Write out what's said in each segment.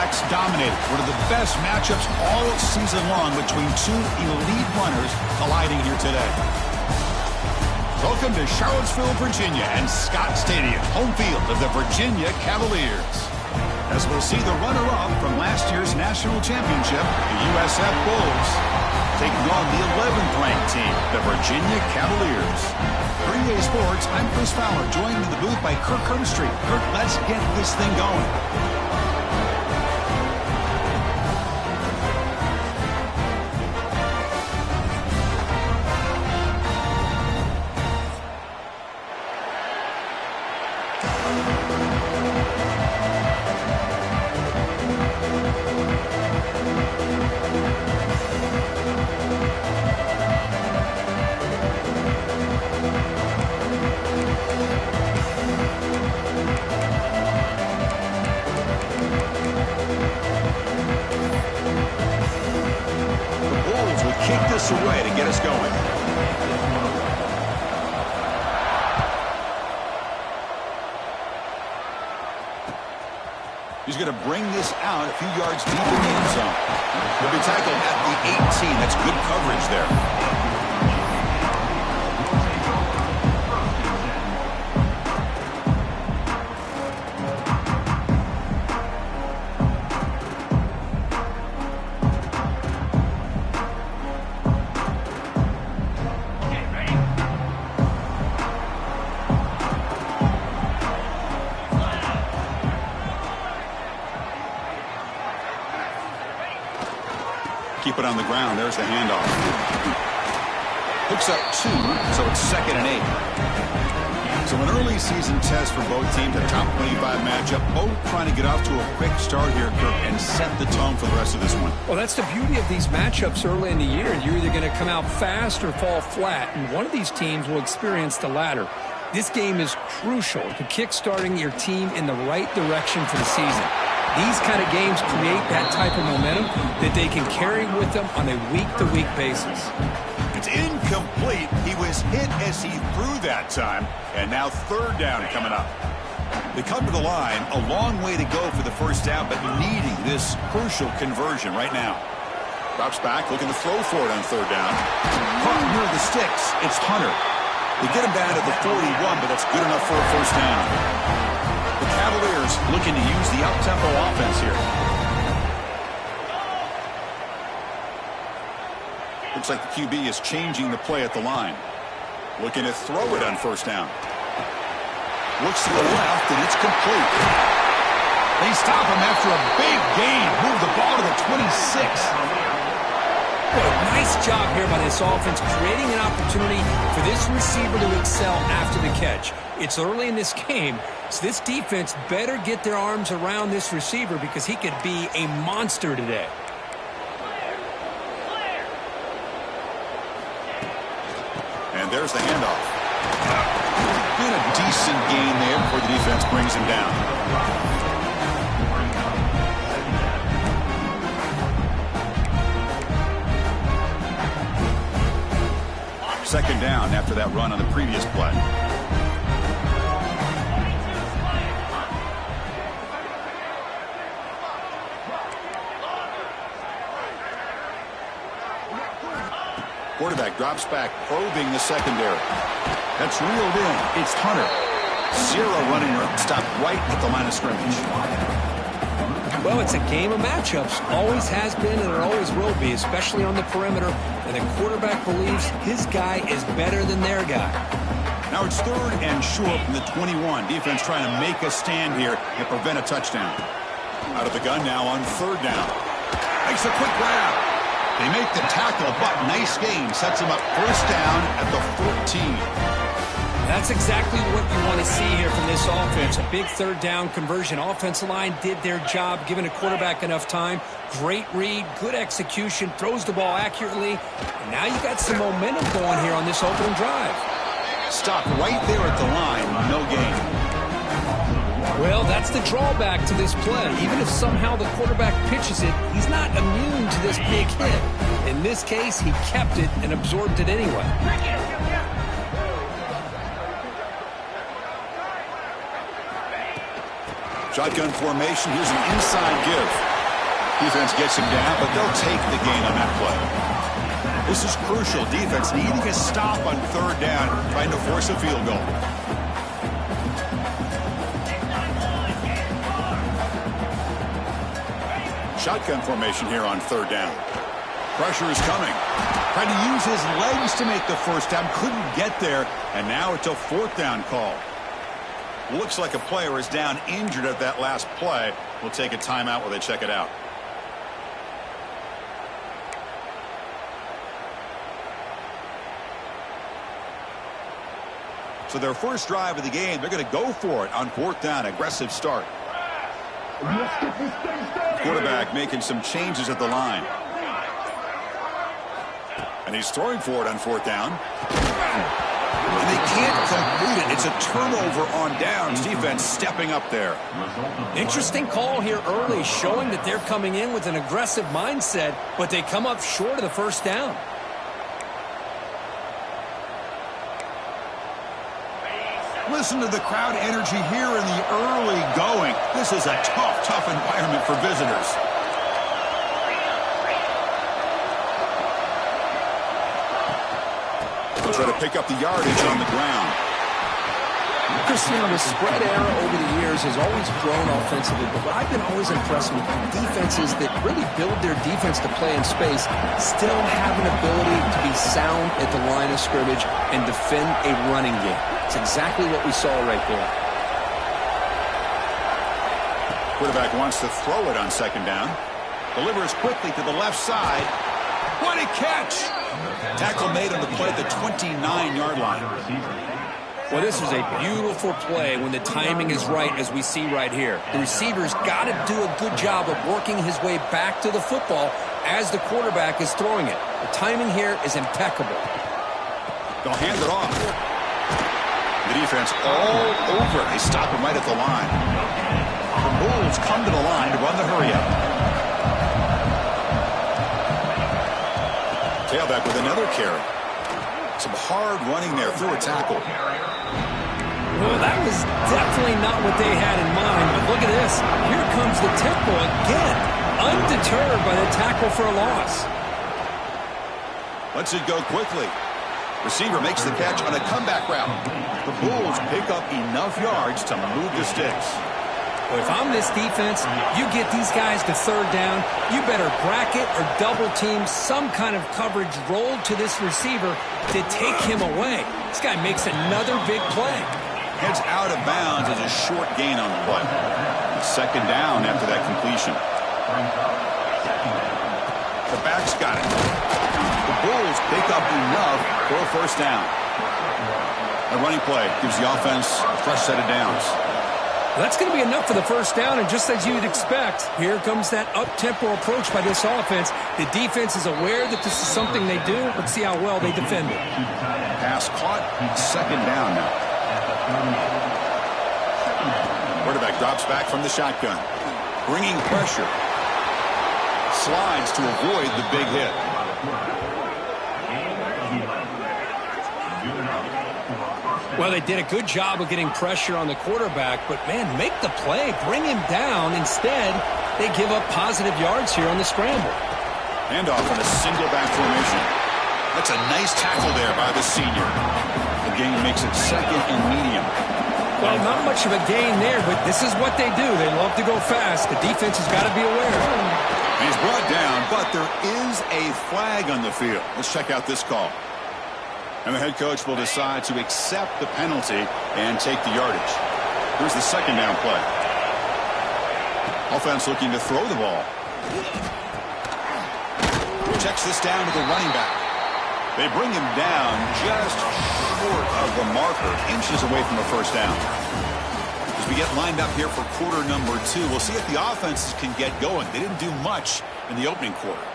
quarterbacks dominated. One of the best matchups all season long between two elite runners colliding here today. Welcome to Charlottesville, Virginia, and Scott Stadium, home field of the Virginia Cavaliers. As we'll see the runner-up from last year's national championship, the USF Bulls, taking on the 11th-ranked team, the Virginia Cavaliers. For EA Sports, I'm Chris Fowler, joined in the booth by Kirk Herbstreit. Kirk, let's get this thing going. Kick this away to get us going. He's going to bring this out a few yards deep in the end zone. He'll be tackled at the 18. That's good coverage there. Keep it on the ground. There's the handoff. Hooks up 2, so it's 2nd and 8. So an early season test for both teams, a top 25 matchup. Both trying to get off to a quick start here, Kirk, and set the tone for the rest of this one. Well, that's the beauty of these matchups early in the year. You're either going to come out fast or fall flat, and one of these teams will experience the latter. This game is crucial to kick-starting your team in the right direction for the season. These kind of games create that type of momentum that they can carry with them on a week-to-week basis. It's incomplete. He was hit as he threw that time, and now 3rd down coming up. They come to the line, a long way to go for the first down, but needing this crucial conversion right now. Drops back, looking to throw for it on 3rd down. Caught near the sticks. It's Hunter. They get him down to the 41, but that's good enough for a first down. The Cavaliers looking to use the up-tempo offense here. Looks like the QB is changing the play at the line. Looking to throw it on 1st down. Looks to the left, and it's complete. They stop him after a big gain. Move the ball to the 26. Nice job here by this offense, creating an opportunity for this receiver to excel after the catch. It's early in this game, so this defense better get their arms around this receiver because he could be a monster today. And there's the handoff. Been a decent gain there before the defense brings him down. 2nd down after that run on the previous play. Quarterback drops back, probing the secondary. That's reeled in. It's Hunter. 0 running room. Stopped right at the line of scrimmage. Well, it's a game of matchups. Always has been and it always will be, especially on the perimeter. And the quarterback believes his guy is better than their guy. Now it's 3rd and short from the 21. Defense trying to make a stand here and prevent a touchdown. Out of the gun now on 3rd down. Makes a quick grab. They make the tackle, but nice gain. Sets him up 1st down at the 14. That's exactly what you want to see here from this offense. A big 3rd down conversion. Offensive line did their job, giving a quarterback enough time. Great read, good execution, throws the ball accurately. And now you got some momentum going here on this opening drive. Stop right there at the line, no gain. Well, that's the drawback to this play. Even if somehow the quarterback pitches it, he's not immune to this big hit. In this case, he kept it and absorbed it anyway. Shotgun formation. Here's an inside give. Defense gets him down, but they'll take the gain on that play. This is crucial. Defense needing a stop on third down, trying to force a field goal. Shotgun formation here on third down. Pressure is coming. Trying to use his legs to make the first down. Couldn't get there, and now it's a fourth down call. Looks like a player is down injured at that last play. We'll take a timeout while they check it out. So their first drive of the game, they're going to go for it on fourth down. Aggressive start. Quarterback making some changes at the line. And he's throwing for it on fourth down. And they can't complete it. It's a turnover on downs. Defense stepping up there. Interesting call here early, showing that they're coming in with an aggressive mindset, but they come up short of the first down. Listen to the crowd energy here in the early going. This is a tough environment for visitors. They'll try to pick up the yardage on the ground. Christian, the spread era over the years has always grown offensively, but what I've been always impressed with defenses that really build their defense to play in space still have an ability to be sound at the line of scrimmage and defend a running game. It's exactly what we saw right there. Quarterback wants to throw it on second down. Delivers quickly to the left side. What a catch! Tackle made on the play at the 29-yard line. Well, this is a beautiful play when the timing is right, as we see right here. The receiver's got to do a good job of working his way back to the football as the quarterback is throwing it. The timing here is impeccable. They'll hand it off. The defense all over it. They stop him right at the line. The Bulls come to the line to run the hurry-up. Tailback with another carry. Some hard running there through a tackle. Well, that was definitely not what they had in mind, but look at this. Here comes the tempo again, undeterred by the tackle for a loss. Lets it go quickly. Receiver makes the catch on a comeback route. The Bulls pick up enough yards to move the sticks. Well, if I'm this defense, you get these guys to third down, you better bracket or double team some kind of coverage rolled to this receiver to take him away. This guy makes another big play. Heads out of bounds as a short gain on the play. Second down after that completion. The back's got it. The Bulls pick up enough for a first down. A running play gives the offense a fresh set of downs. That's going to be enough for the first down, and just as you'd expect, here comes that up-tempo approach by this offense. The defense is aware that this is something they do. Let's see how well they defend it. Pass caught, second down now. Quarterback drops back from the shotgun. Bringing pressure. Slides to avoid the big hit. Well, they did a good job of getting pressure on the quarterback, but, man, make the play. Bring him down. Instead, they give up positive yards here on the scramble. Handoff in a single back formation. That's a nice tackle there by the senior. The gain makes it second and medium. Well, not much of a gain there, but this is what they do. They love to go fast. The defense has got to be aware. He's brought down, but there is a flag on the field. Let's check out this call. And the head coach will decide to accept the penalty and take the yardage. Here's the second down play. Offense looking to throw the ball. Checks this down to the running back. They bring him down just short of the marker, inches away from a first down. As we get lined up here for quarter number 2, we'll see if the offenses can get going. They didn't do much in the opening quarter.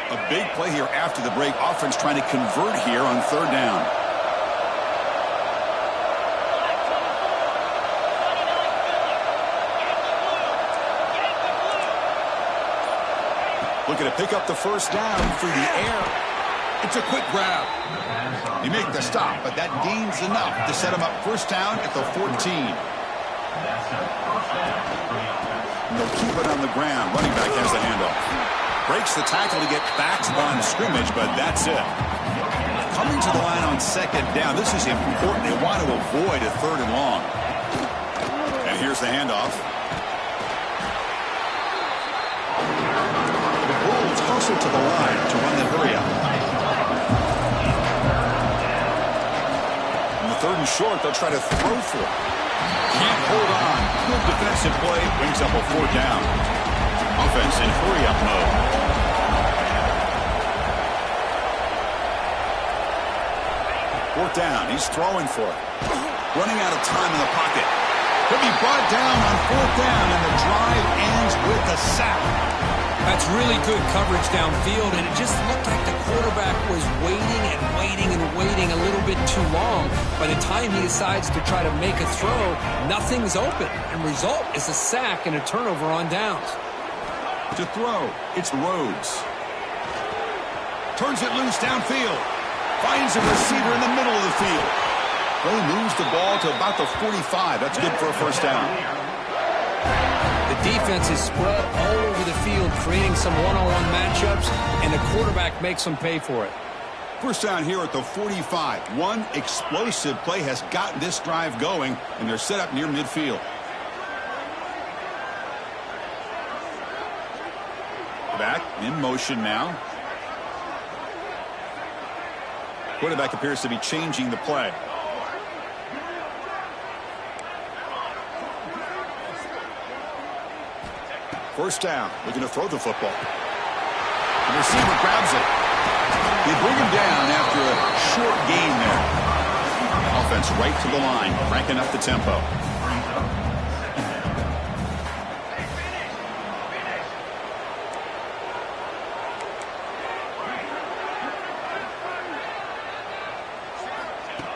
A big play here after the break. Offense trying to convert here on third down. Looking to pick up the first down through the air. It's a quick grab. They make the stop, but that gains enough to set him up first down at the 14. they'll keep it on the ground. Running back has the handoff. Breaks the tackle to get back to the line of scrimmage, but that's it. Coming to the line on second down. This is important. They want to avoid a 3rd and long. And here's the handoff. The Bulls hustle to the line to run the hurry up. On the 3rd and short, they'll try to throw for it. Can't hold on. Good defensive play. Brings up a 4th down. Offense in hurry-up mode. 4th down. He's throwing for it. Running out of time in the pocket. He'll be brought down on 4th down, and the drive ends with a sack. That's really good coverage downfield, and it just looked like the quarterback was waiting and waiting and waiting a little bit too long. By the time he decides to try to make a throw, nothing's open, and result is a sack and a turnover on downs. To throw, it's Rhodes. Turns it loose downfield. Finds a receiver in the middle of the field. He moves the ball to about the 45. That's good for a 1st down. The defense is spread all over the field, creating some one-on-one matchups, and the quarterback makes them pay for it. 1st down here at the 45. One explosive play has gotten this drive going, and they're set up near midfield. Back in motion now. Quarterback appears to be changing the play. First down, looking to throw the football. The receiver grabs it. They bring him down after a short gain there. Offense right to the line, cranking up the tempo.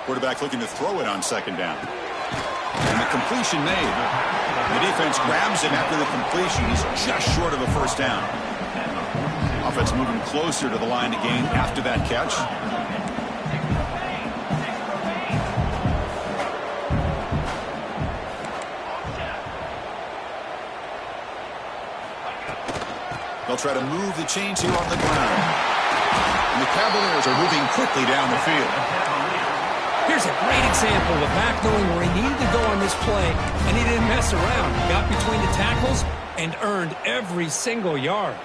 Quarterback looking to throw it on 2nd down. And the completion made. The defense grabs him after the completion. He's just short of a 1st down. Offense moving closer to the line to gain after that catch. They'll try to move the chains here on the ground. And the Cavaliers are moving quickly down the field. Here's a great example of a back knowing where he needed to go on this play, and he didn't mess around. He got between the tackles and earned every single yard.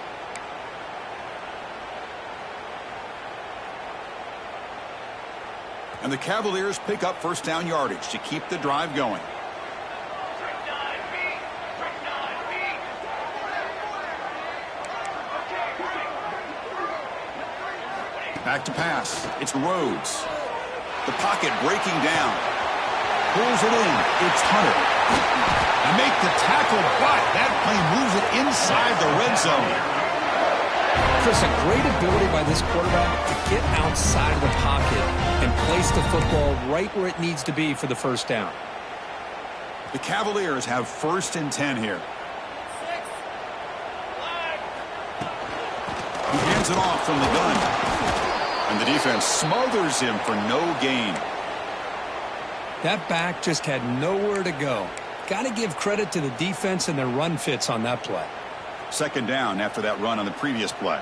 And the Cavaliers pick up 1st down yardage to keep the drive going. Back to pass. It's Rhodes. The pocket breaking down. Pulls it in. It's Hunter. And make the tackle, but that play moves it inside the red zone. Chris, a great ability by this quarterback to get outside of the pocket and place the football right where it needs to be for the 1st down. The Cavaliers have 1st and 10 here. He hands it off from the gun. And the defense smothers him for no gain. That back just had nowhere to go. Got to give credit to the defense and their run fits on that play. 2nd down after that run on the previous play.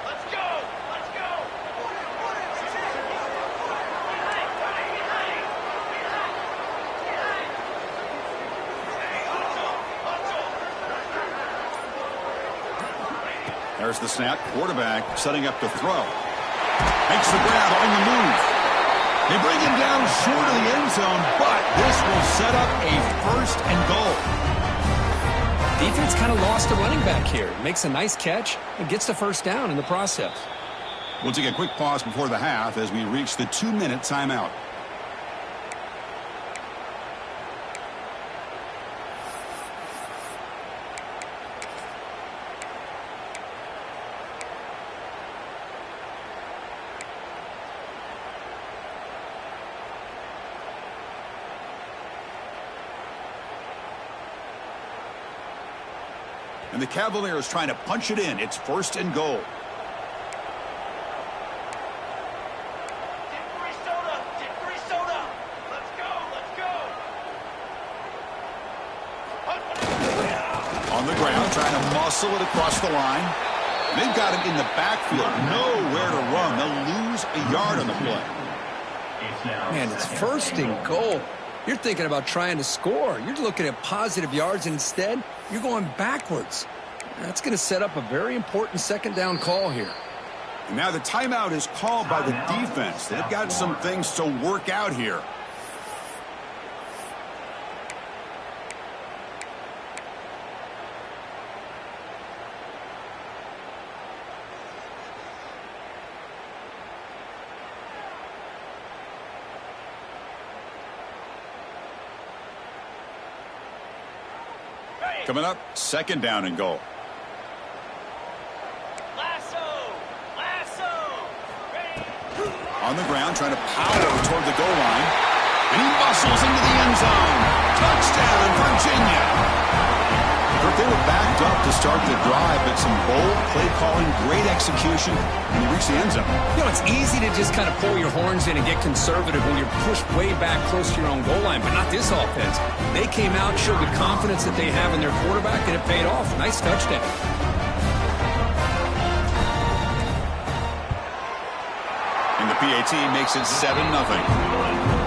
Let's go! Let's go! There's the snap. Quarterback setting up to throw. Makes the grab on the move. They bring him down short of the end zone, but this will set up a 1st and goal. Defense kind of lost a running back here. Makes a nice catch and gets the 1st down in the process. We'll take a quick pause before the half as we reach the 2-minute timeout. And the Cavaliers trying to punch it in. It's 1st and goal. On the ground, trying to muscle it across the line. They've got him in the backfield. Nowhere to run. They'll lose a yard on the play. Man, it's 1st and goal. You're thinking about trying to score. You're looking at positive yards, and instead, you're going backwards. That's going to set up a very important 2nd down call here. And now the timeout is called by the defense. They've got some things to work out here. Coming up, 2nd down and goal. On the ground, trying to power toward the goal line. And he muscles into the end zone. Touchdown, Virginia. But they were backed up to start the drive, but some bold play calling, great execution, and they reached the end zone. You know, it's easy to just kind of pull your horns in and get conservative when you're pushed way back close to your own goal line, but not this offense. They came out, showed the confidence that they have in their quarterback, and it paid off. Nice touchdown. And the PAT makes it 7-0.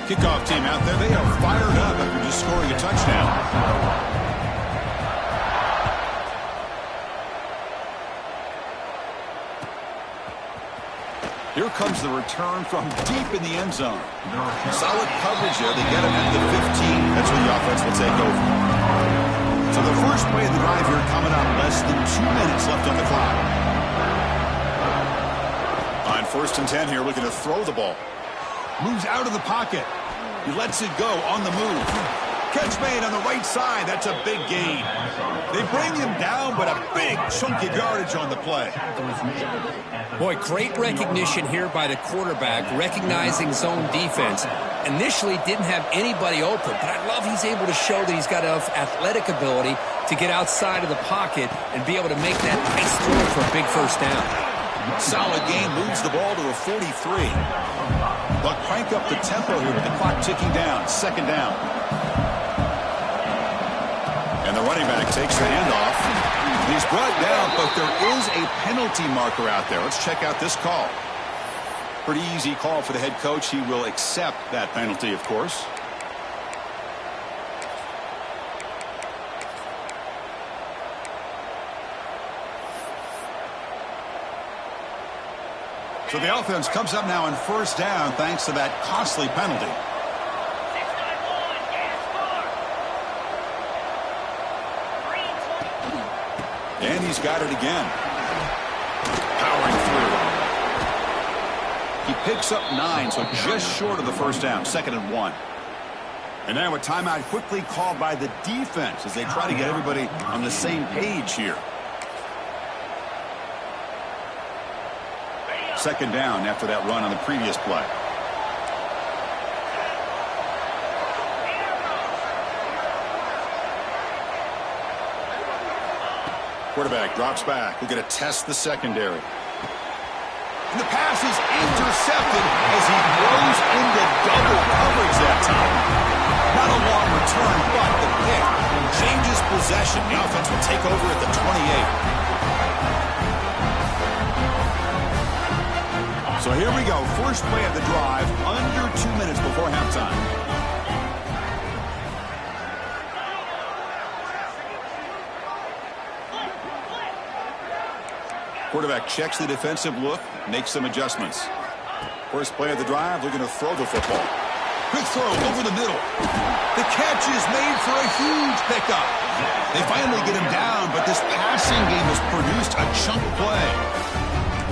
Kickoff team out there, they are fired up after just scoring a touchdown. Here comes the return from deep in the end zone. Solid coverage there. They get him at the 15. That's where the offense will take over. So the first play of the drive here coming up. Less than 2 minutes left on the clock. On 1st and 10 here, looking to throw the ball. Moves out of the pocket. He lets it go on the move. Catch made on the right side. That's a big gain. They bring him down, but a big chunk of yardage on the play. Boy, great recognition here by the quarterback, recognizing zone defense. Initially didn't have anybody open, but I love he's able to show that he's got enough athletic ability to get outside of the pocket and be able to make that nice throw for a big 1st down. Solid game, moves the ball to a 43. But crank up the tempo here with the clock ticking down. 2nd down. And the running back takes the handoff. He's brought down, but there is a penalty marker out there. Let's check out this call. Pretty easy call for the head coach. He will accept that penalty, of course. So the offense comes up now on 1st down thanks to that costly penalty. And he's got it again. Powering through. He picks up 9, so just short of the 1st down. 2nd and 1. And now a timeout quickly called by the defense as they try to get everybody on the same page here. 2nd down after that run on the previous play. Quarterback drops back. We're going to test the secondary. And the pass is intercepted as he throws into double coverage that time. Not a long return, but the pick changes possession. The offense will take over at the 28. So here we go. First play of the drive, under 2 minutes before halftime. Quarterback checks the defensive look, makes some adjustments. First play of the drive, they're going to throw the football. Quick throw over the middle. The catch is made for a huge pickup. They finally get him down, but this passing game has produced a chunk play.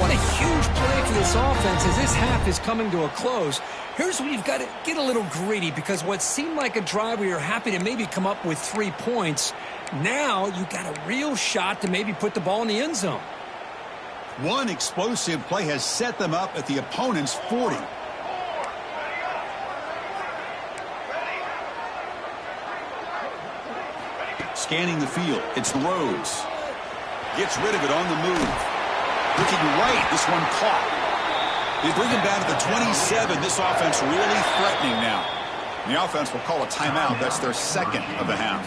What a huge play for this offense as this half is coming to a close. Here's where you've got to get a little greedy because what seemed like a drive where you're happy to maybe come up with 3 points, now you've got a real shot to maybe put the ball in the end zone. One explosive play has set them up at the opponent's 40. Scanning the field, it's Rhodes. Gets rid of it on the move. Looking right, this one caught. They bring him down to the 27. This offense really threatening now. The offense will call a timeout. That's their second of the half.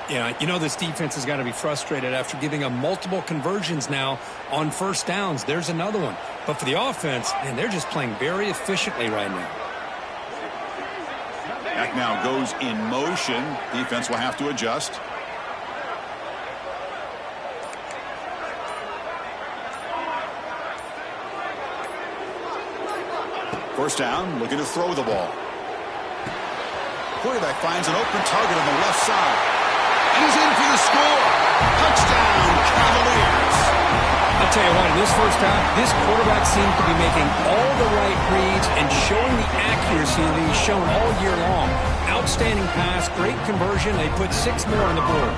Yeah, you know this defense has got to be frustrated after giving them multiple conversions now on first downs. There's another one. But for the offense, man, they're just playing very efficiently right now. Back now goes in motion. Defense will have to adjust. First down, looking to throw the ball. Quarterback finds an open target on the left side. And he's in for the score. Touchdown, Cavaliers. I'll tell you what, in this first half, this quarterback seems to be making all the right reads and showing the accuracy that he's shown all year long. Outstanding pass, great conversion. They put 6 more on the board.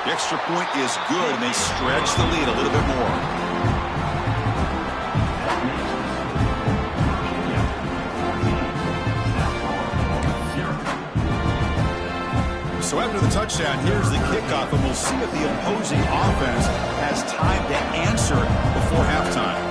The extra point is good, and they stretch the lead a little bit more. So after the touchdown, here's the kickoff, and we'll see if the opposing offense has time to answer before halftime.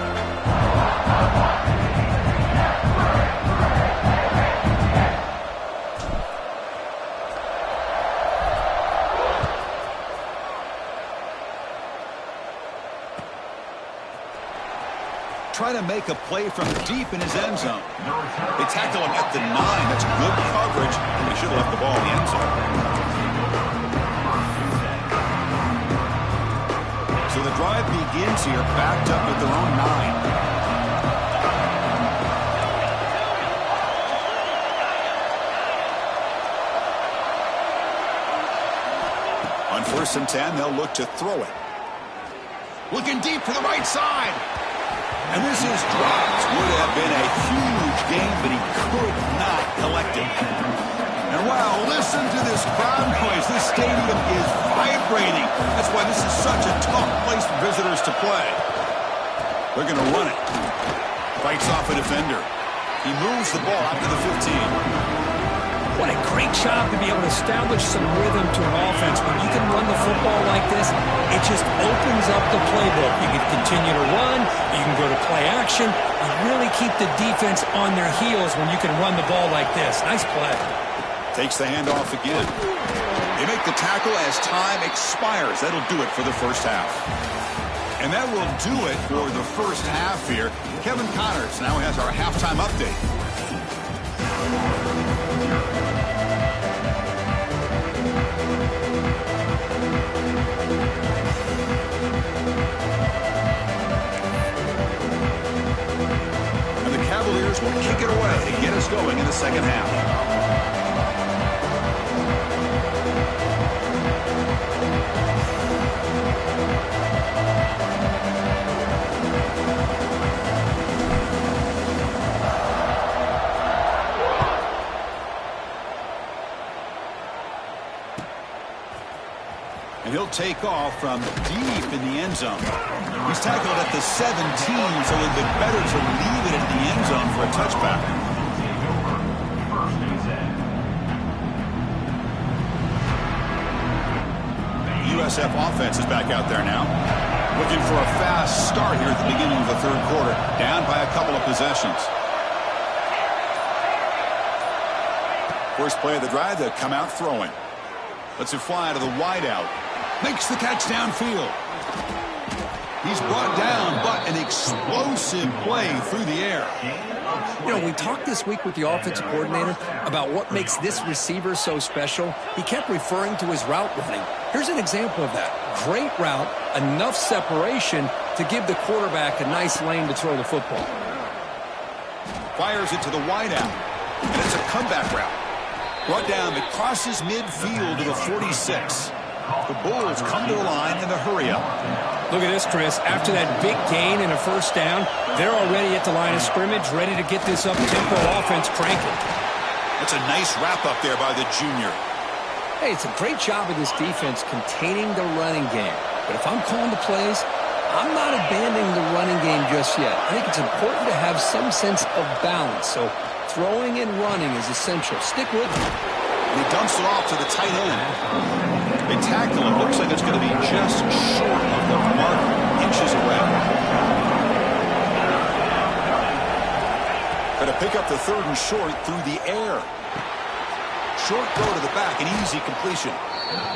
Trying to make a play from deep in his end zone. They tackle him at the 9. That's good coverage. They should have left the ball in the end zone. So the drive begins here, backed up at their own 9. On 1st and 10, they'll look to throw it. Looking deep for the right side. And this is dropped. Would have been a huge game, but he could not collect it. And wow, listen to this crowd noise. This stadium is vibrating. That's why this is such a tough place for visitors to play. They're going to run it. Fights off a defender. He moves the ball out to the 15. What a great job to be able to establish some rhythm to an offense. When you can run the football like this, it just opens up the playbook. You can continue to run. You can go to play action. You really keep the defense on their heels when you can run the ball like this. Nice play. Takes the handoff again. They make the tackle as time expires. That'll do it for the first half. And that will do it for the first half here. Kevin Connors now has our halftime update. Cavaliers will kick it away to get us going in the second half. And he'll take off from deep in the end zone. He's tackled at the 17, so it would be better to leave it at the end zone for a touchback. USF offense is back out there now. Looking for a fast start here at the beginning of the third quarter. Down by a couple of possessions. First play of the drive, they'll come out throwing. Lets it fly to the wideout. Makes the catch downfield. He's brought down, but an explosive play through the air. You know, we talked this week with the offensive coordinator about what makes this receiver so special. He kept referring to his route running. Here's an example of that. Great route, enough separation to give the quarterback a nice lane to throw the football. Fires it to the wideout, and it's a comeback route. Brought down, it crosses midfield to the 46. The Bulls come to the line in a hurry-up. Look at this, Chris. After that big gain and a first down, they're already at the line of scrimmage, ready to get this up-tempo offense cranking. That's a nice wrap-up there by the junior. Hey, it's a great job of this defense containing the running game. But if I'm calling the plays, I'm not abandoning the running game just yet. I think it's important to have some sense of balance. So throwing and running is essential. Stick with him. And he dumps it off to the tight end. They tackle him. Looks like it's going to be just short of the mark, inches away. Going to pick up the 3rd and short through the air. Short throw to the back, an easy completion.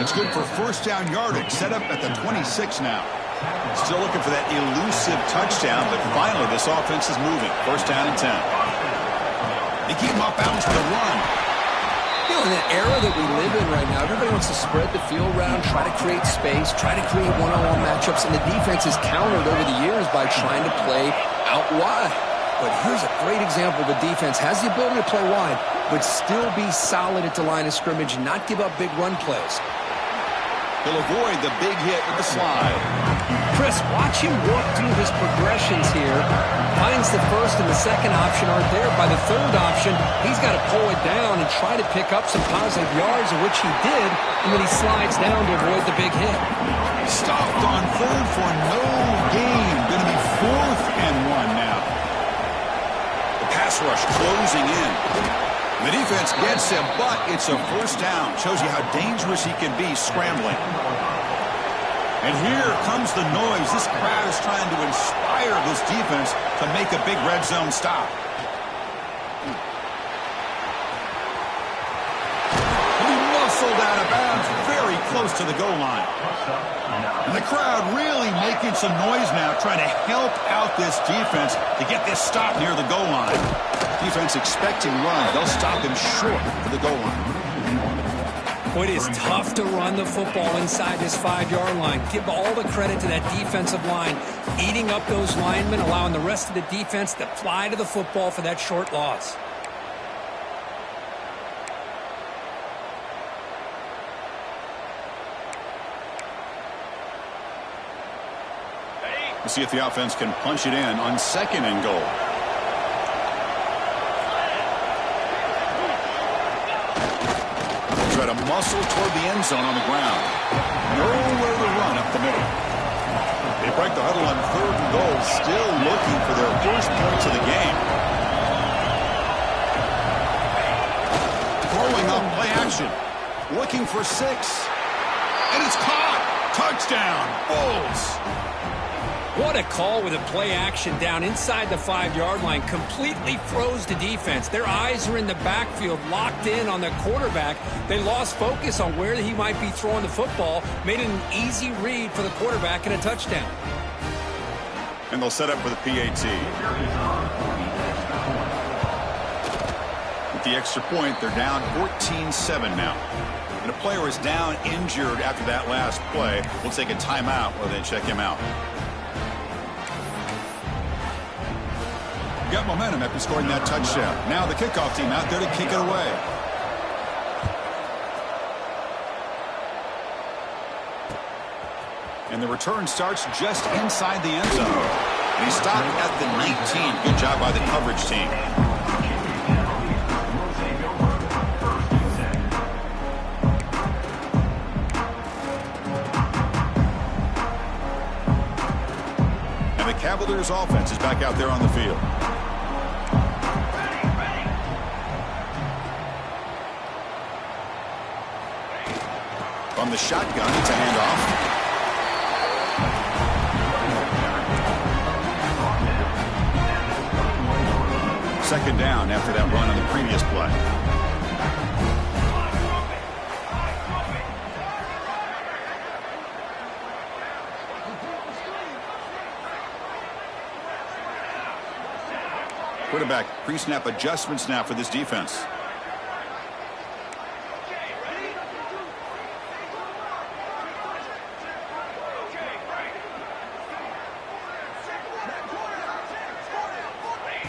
It's good for first down yardage. Set up at the 26 now. Still looking for that elusive touchdown, but finally this offense is moving. First down and 10. They keep him off balance with a run. You know, in the era that we live in right now, everybody wants to spread the field around, try to create space, try to create one-on-one matchups, and the defense has countered over the years by trying to play out wide. But here's a great example. The defense has the ability to play wide, but still be solid at the line of scrimmage and not give up big run plays. He'll avoid the big hit with the slide. Chris, watch him work through his progressions here. Finds the first and the second option aren't there. By the third option, he's got to pull it down and try to pick up some positive yards, of which he did, and then he slides down to avoid the big hit. Stopped on 3rd for no gain. Going to be 4th and 1 now. The pass rush closing in. The defense gets him, but it's a first down. Shows you how dangerous he can be scrambling. And here comes the noise. This crowd is trying to inspire this defense to make a big red zone stop. He'll be muscled out of bounds very close to the goal line. And the crowd really making some noise now, trying to help out this defense to get this stop near the goal line. Defense expecting run. They'll stop him short of the goal line. Boy, it is tough to run the football inside this 5-yard line. Give all the credit to that defensive line, eating up those linemen, allowing the rest of the defense to fly to the football for that short loss. We'll see if the offense can punch it in on 2nd and goal. Try to muscle toward the end zone on the ground. Nowhere to run up the middle. They break the huddle on 3rd and goal, still looking for their first points of the game. Throwing up play action. Looking for 6. And it's caught. Touchdown. Bulls. What a call with a play action down inside the 5-yard line. Completely froze the defense. Their eyes are in the backfield, locked in on the quarterback. They lost focus on where he might be throwing the football. Made it an easy read for the quarterback and a touchdown. And they'll set up for the PAT. With the extra point, they're down 14-7 now. And a player is down injured after that last play. We'll take a timeout while they check him out. Got momentum after scoring that touchdown. Now the kickoff team out there to kick it away. And the return starts just inside the end zone. And he stopped at the 19. Good job by the coverage team. And the Cavaliers offense is back out there on the field. From the shotgun, it's a handoff. Second down after that run on the previous play. Quarterback pre-snap adjustments now for this defense.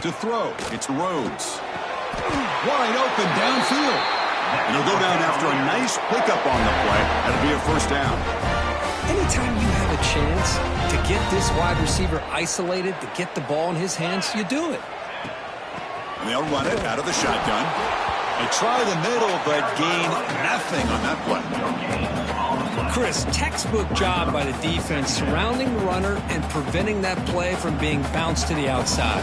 To throw, it's Rhodes. Wide open downfield. And he'll go down after a nice pickup on the play. That'll be a first down. Anytime you have a chance to get this wide receiver isolated, to get the ball in his hands, you do it. And they'll run it out of the shotgun. They try the middle, but gain nothing on that play. Chris, textbook job by the defense surrounding the runner and preventing that play from being bounced to the outside.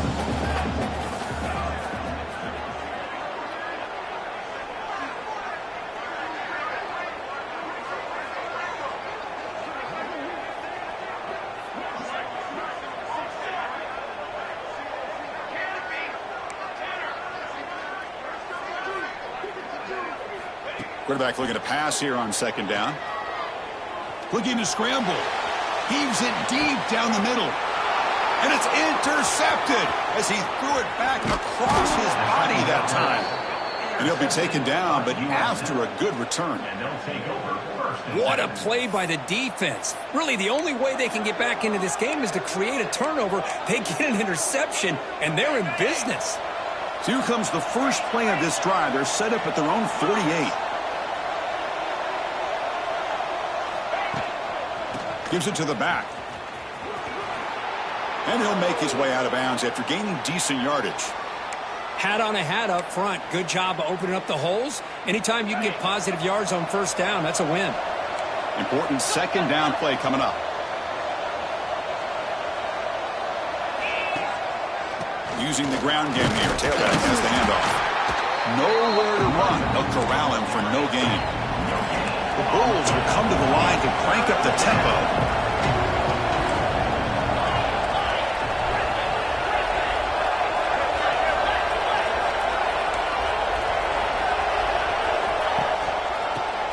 Quarterback looking to pass here on second down. Looking to scramble. Heaves it deep down the middle. And it's intercepted as he threw it back across his body that time. And he'll be taken down, but after a good return. What a play by the defense. Really, the only way they can get back into this game is to create a turnover. They get an interception, and they're in business. So here comes the first play of this drive. They're set up at their own 48. Gives it to the back. And he'll make his way out of bounds after gaining decent yardage. Hat on a hat up front. Good job of opening up the holes. Anytime you can get positive yards on first down, that's a win. Important second down play coming up. Using the ground game here. Tailback has the handoff. Nowhere to run. They'll corral him for no gain. The Bulls will come to the line to crank up the tempo.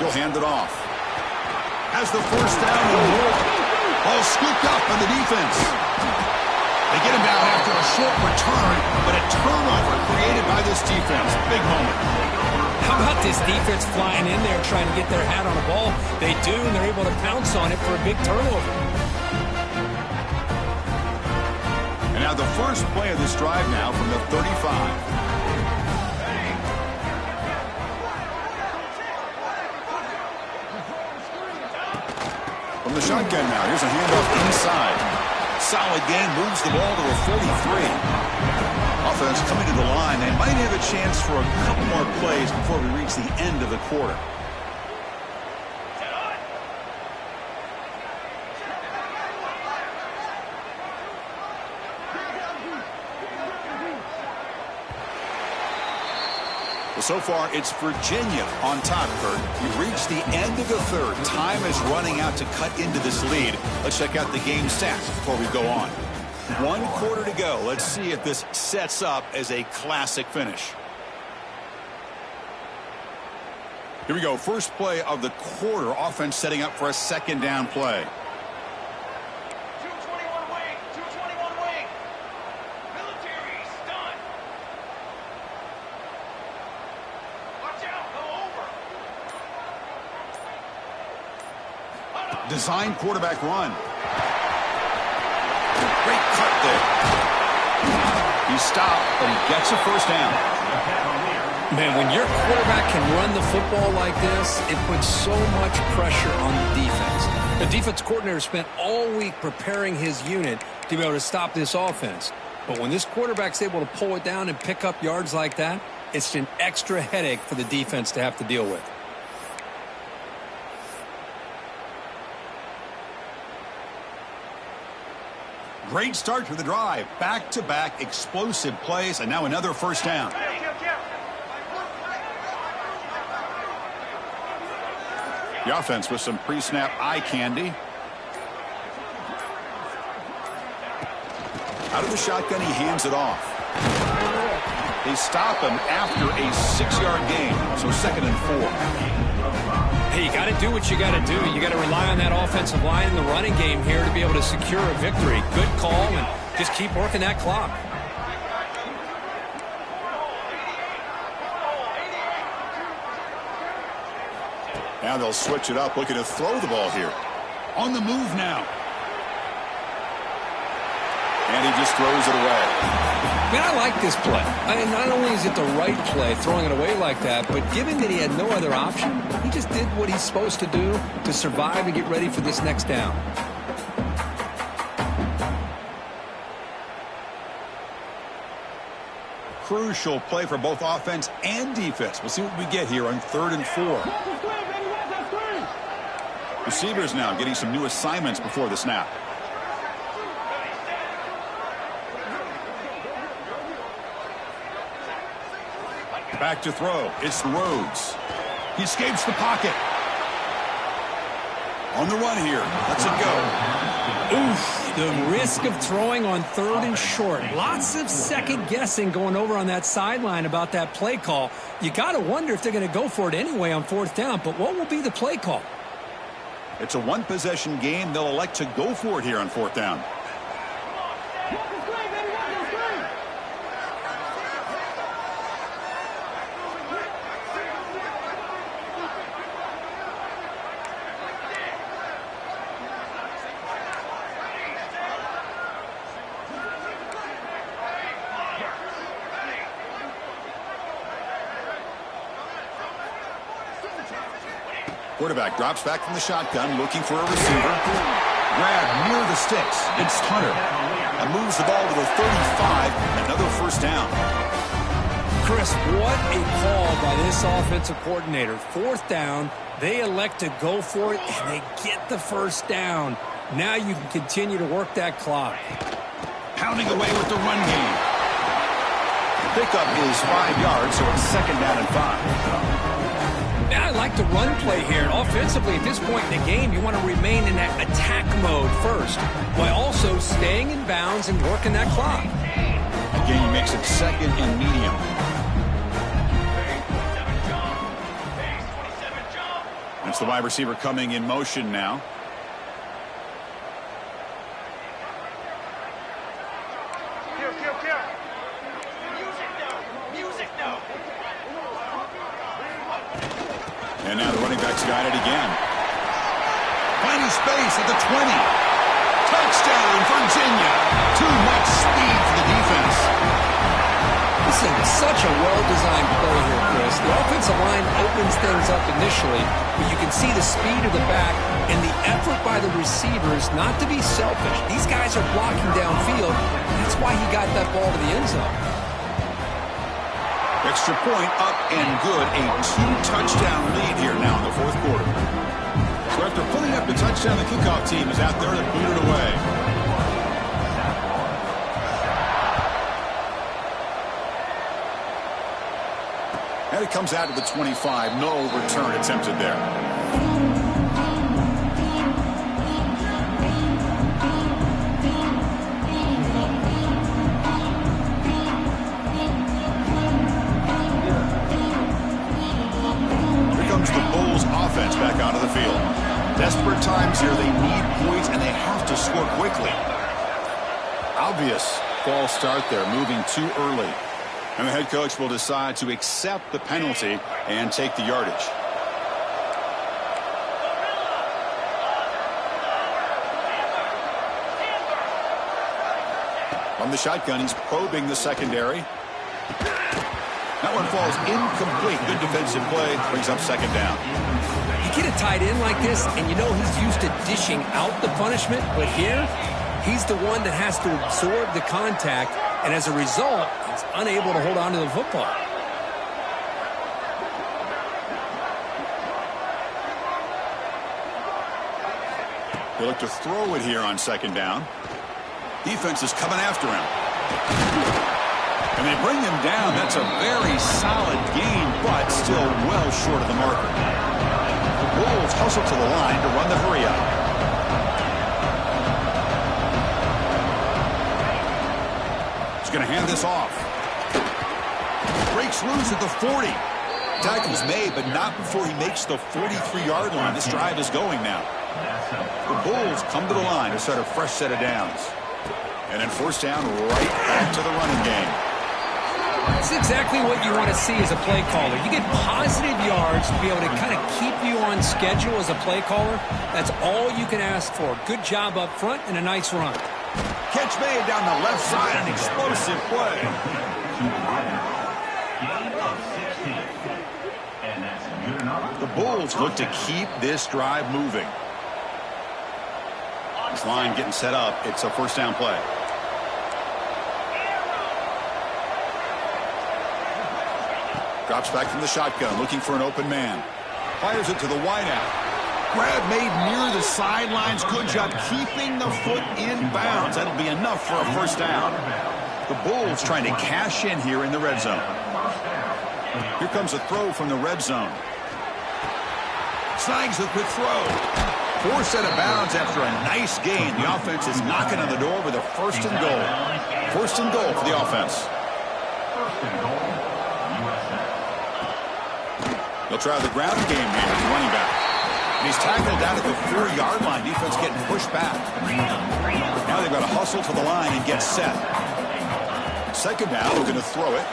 He'll hand it off. Has the first down and more. Ball scooped up on the defense. They get him down after a short return, but a turnover created by this defense. Big moment. How about this defense flying in there trying to get their hat on a ball? They do, and they're able to pounce on it for a big turnover. And now the first play of this drive now from the 35. From the shotgun now, here's a handoff inside. Solid gain, moves the ball to a 43. Offense coming to the line. They might have a chance for a couple more plays before we reach the end of the quarter. Well, so far, it's Virginia on top, Kurt. We've reached the end of the third. Time is running out to cut into this lead. Let's check out the game stats before we go on. 1 quarter to go. Let's see if this sets up as a classic finish. Here we go. First play of the quarter. Offense setting up for a second down play. 221 wing. 221 wing. Military stun. Watch out. Go over. Design quarterback run. Great cut there. He stopped, but he gets a first down. Man, when your quarterback can run the football like this, it puts so much pressure on the defense. The defense coordinator spent all week preparing his unit to be able to stop this offense. But when this quarterback's able to pull it down and pick up yards like that, it's an extra headache for the defense to have to deal with. Great start to the drive. Back-to-back explosive plays, and now another first down. The offense with some pre-snap eye candy. Out of the shotgun, he hands it off. They stop him after a 6-yard gain, so 2nd and 4. Hey, you got to do what you got to do. You got to rely on that offensive line in the running game here to be able to secure a victory. Good call, and just keep working that clock. Now they'll switch it up, looking to throw the ball here. On the move now. And he just throws it away. Man, I like this play. I mean, not only is it the right play, throwing it away like that, but given that he had no other option, he just did what he's supposed to do to survive and get ready for this next down. Crucial play for both offense and defense. We'll see what we get here on 3rd and 4. Receivers now getting some new assignments before the snap. Back to throw. It's Rhodes. He escapes the pocket. On the run here. Lets it go. Oof, the risk of throwing on 3rd and short. Lots of second guessing going over on that sideline about that play call. You got to wonder if they're going to go for it anyway on 4th down, but what will be the play call? It's a one-possession game. They'll elect to go for it here on 4th down. Quarterback drops back from the shotgun, looking for a receiver. Grab near the sticks. It's Hunter. And moves the ball to the 35. Another 1st down. Chris, what a call by this offensive coordinator. 4th down, they elect to go for it, and they get the 1st down. Now you can continue to work that clock. Pounding away with the run game. Pickup is 5 yards, so it's 2nd down and 5. I like the run play here. Offensively, at this point in the game, you want to remain in that attack mode first, while also staying in bounds and working that clock. Again, he makes it 2nd and medium. That's the wide receiver coming in motion now. And now the running back's got it again. Finding space at the 20. Touchdown, Virginia. Too much speed for the defense. This is such a well-designed play here, Chris. The offensive line opens things up initially, but you can see the speed of the back and the effort by the receivers not to be selfish. These guys are blocking downfield. That's why he got that ball to the end zone. Extra point up and good. A 2-touchdown lead here now in the 4th quarter. So after pulling up the touchdown, the kickoff team is out there to boot it away. And it comes out to the 25. No return attempted there. Offense back onto the field. Desperate times here. They need points, and they have to score quickly. Obvious false start there, moving too early. And the head coach will decide to accept the penalty and take the yardage. From the shotgun, he's probing the secondary. That one falls incomplete. Good defensive play. Brings up 2nd down. You get a tight end like this, and you know he's used to dishing out the punishment, but here, he's the one that has to absorb the contact, and as a result, he's unable to hold on to the football. They look to throw it here on 2nd down. Defense is coming after him. And they bring him down. That's a very solid gain, but still well short of the marker. The Bulls hustle to the line to run the hurry up. He's going to hand this off. Breaks loose at the 40. Tackle's made, but not before he makes the 43-yard line. This drive is going now. The Bulls come to the line to start a fresh set of downs. And then 1st down, right back to the running game. That's exactly what you want to see as a play caller. You get positive yards to be able to kind of keep you on schedule as a play caller. That's all you can ask for. Good job up front and a nice run. Catch made down the left side, an explosive play. The Bulls look to keep this drive moving. This line getting set up. It's a 1st down play. Drops back from the shotgun, looking for an open man. Fires it to the wideout. Grab made near the sidelines. Good job keeping the foot in bounds. That'll be enough for a 1st down. The Bulls trying to cash in here in the red zone. Here comes a throw from the red zone. Snags the quick throw. Forced out of bounds after a nice gain. The offense is knocking on the door with a first and goal. First and goal for the offense. They'll try the ground game here as running back. And he's tackled down at the 4-yard line. Defense getting pushed back. Now they've got to hustle to the line and get set. Second down, they're going to throw it.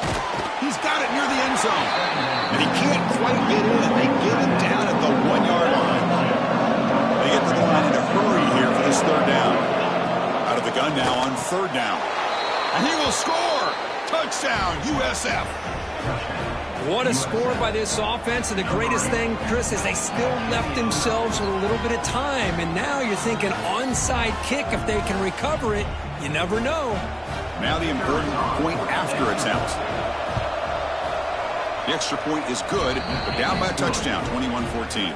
He's got it near the end zone. And he can't quite get in. They get it down at the 1-yard line. They get to the line in a hurry here for this third down. Out of the gun now on third down. And he will score. Touchdown, USF. What a score by this offense. And the greatest thing, Chris, is they still left themselves with a little bit of time. And now you're thinking onside kick if they can recover it. You never know. Now the important point after attempt. The extra point is good, but down by a touchdown, 21-14.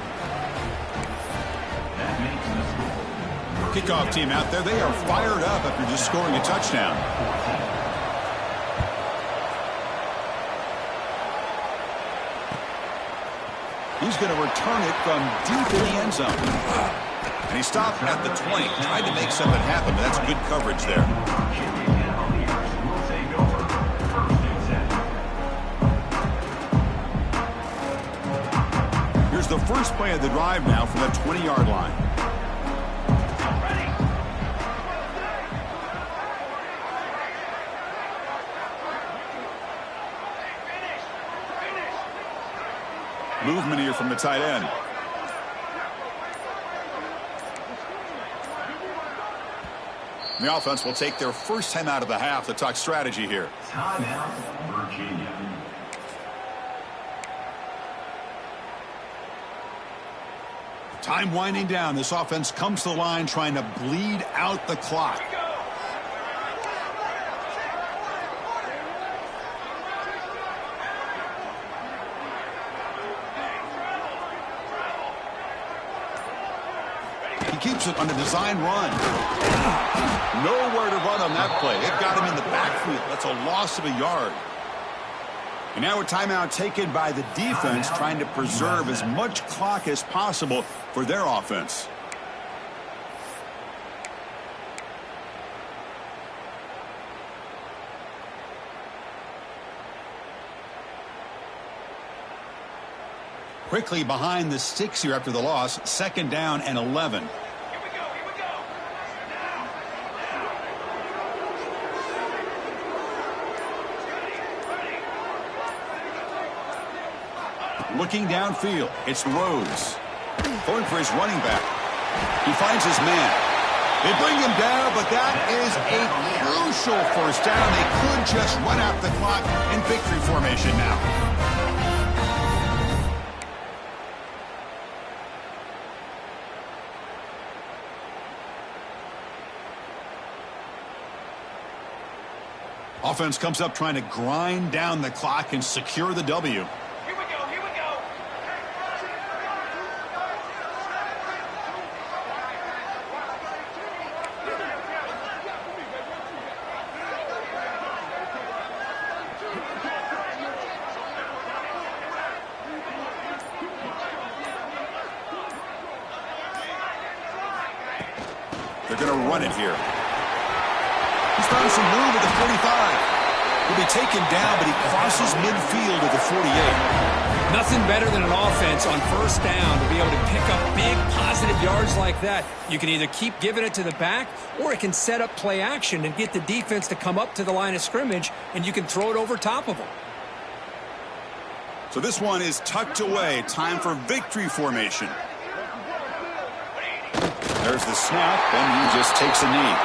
Kickoff team out there, they are fired up after just scoring a touchdown. He's going to return it from deep in the end zone. And he stopped at the 20, tried to make something happen, but that's good coverage there. Here's the first play of the drive now from the 20-yard line. Movement here from the tight end. The offense will take their first time out of the half to talk strategy here. Timeout, Virginia. Time winding down. This offense comes to the line trying to bleed out the clock. He keeps it on a design run. Nowhere to run on that play. They've got him in the backfield. That's a loss of a yard. And now a timeout taken by the defense, trying to preserve as much clock as possible for their offense. Quickly behind the sticks here after the loss. Second down and 11. Here we go. Looking downfield, it's Rhodes. Going for his running back. He finds his man. They bring him down, but that is a crucial first down. They could just run out the clock in victory formation now. Offense comes up trying to grind down the clock and secure the W. Here we go. They're going to run it here. He's found some room at the 45. He'll be taken down, but he crosses midfield at the 48. Nothing better than an offense on first down to be able to pick up big positive yards like that. You can either keep giving it to the back, or it can set up play action and get the defense to come up to the line of scrimmage, and you can throw it over top of them. So this one is tucked away. Time for victory formation. There's the snap, and he just takes a knee.